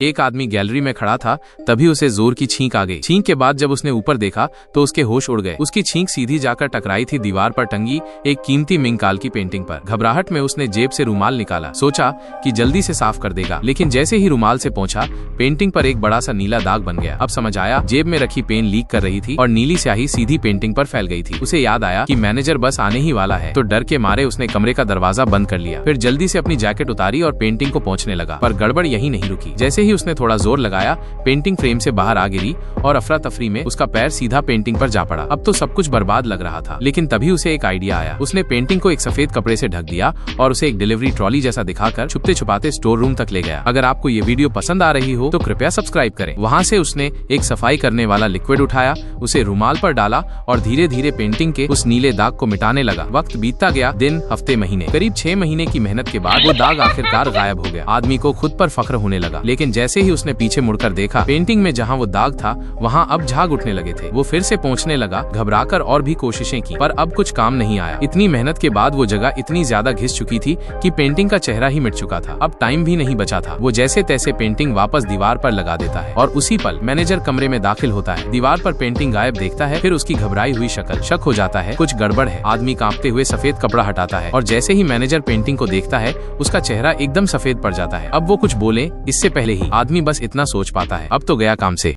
एक आदमी गैलरी में खड़ा था, तभी उसे जोर की छींक आ गई। छींक के बाद जब उसने ऊपर देखा तो उसके होश उड़ गए। उसकी छींक सीधी जाकर टकराई थी दीवार पर टंगी एक कीमती मिंकाल की पेंटिंग पर। घबराहट में उसने जेब से रुमाल निकाला, सोचा कि जल्दी से साफ कर देगा, लेकिन जैसे ही रुमाल से पहुंचा, पेंटिंग पर एक बड़ा सा नीला दाग बन गया। अब समझ आया, जेब में रखी पेन लीक कर रही थी और नीली स्याही सीधी पेंटिंग पर फैल गई थी। उसे याद आया कि मैनेजर बस आने ही वाला है, तो डर के मारे उसने कमरे का दरवाजा बंद कर लिया। फिर जल्दी से अपनी जैकेट उतारी और पेंटिंग को पोंछने लगा, पर गड़बड़ यही नहीं रुकी। जैसे ही उसने थोड़ा जोर लगाया, पेंटिंग फ्रेम से बाहर आ गिरी और अफरा तफरी में उसका पैर सीधा पेंटिंग पर जा पड़ा। अब तो सब कुछ बर्बाद लग रहा था, लेकिन तभी उसे एक आइडिया आया। उसने पेंटिंग को एक सफेद कपड़े से ढक दिया और उसे एक डिलीवरी ट्रॉली जैसा दिखाकर छुपते छुपाते स्टोर रूम तक ले गया। अगर आपको ये वीडियो पसंद आ रही हो तो कृपया सब्सक्राइब करें। वहाँ से उसने एक सफाई करने वाला लिक्विड उठाया, उसे रुमाल पर डाला और धीरे धीरे पेंटिंग के उस नीले दाग को मिटाने लगा। वक्त बीतता गया, दिन, हफ्ते, महीने। करीब 6 महीने की मेहनत के बाद वो दाग आखिरकार गायब हो गया। आदमी को खुद पर फख्र होने लगा, लेकिन जैसे ही उसने पीछे मुड़कर देखा, पेंटिंग में जहाँ वो दाग था वहाँ अब झाग उठने लगे थे। वो फिर से पोंछने लगा, घबराकर और भी कोशिशें की, पर अब कुछ काम नहीं आया। इतनी मेहनत के बाद वो जगह इतनी ज्यादा घिस चुकी थी कि पेंटिंग का चेहरा ही मिट चुका था। अब टाइम भी नहीं बचा था। वो जैसे तैसे पेंटिंग वापस दीवार पर लगा देता है और उसी पल मैनेजर कमरे में दाखिल होता है। दीवार पर पेंटिंग गायब देखता है, फिर उसकी घबराई हुई शक्ल। शक हो जाता है कुछ गड़बड़ है। आदमी कांपते हुए सफेद कपड़ा हटाता है और जैसे ही मैनेजर पेंटिंग को देखता है, उसका चेहरा एकदम सफेद पड़ जाता है। अब वो कुछ बोले इससे पहले ही आदमी बस इतना सोच पाता है, अब तो गया काम से।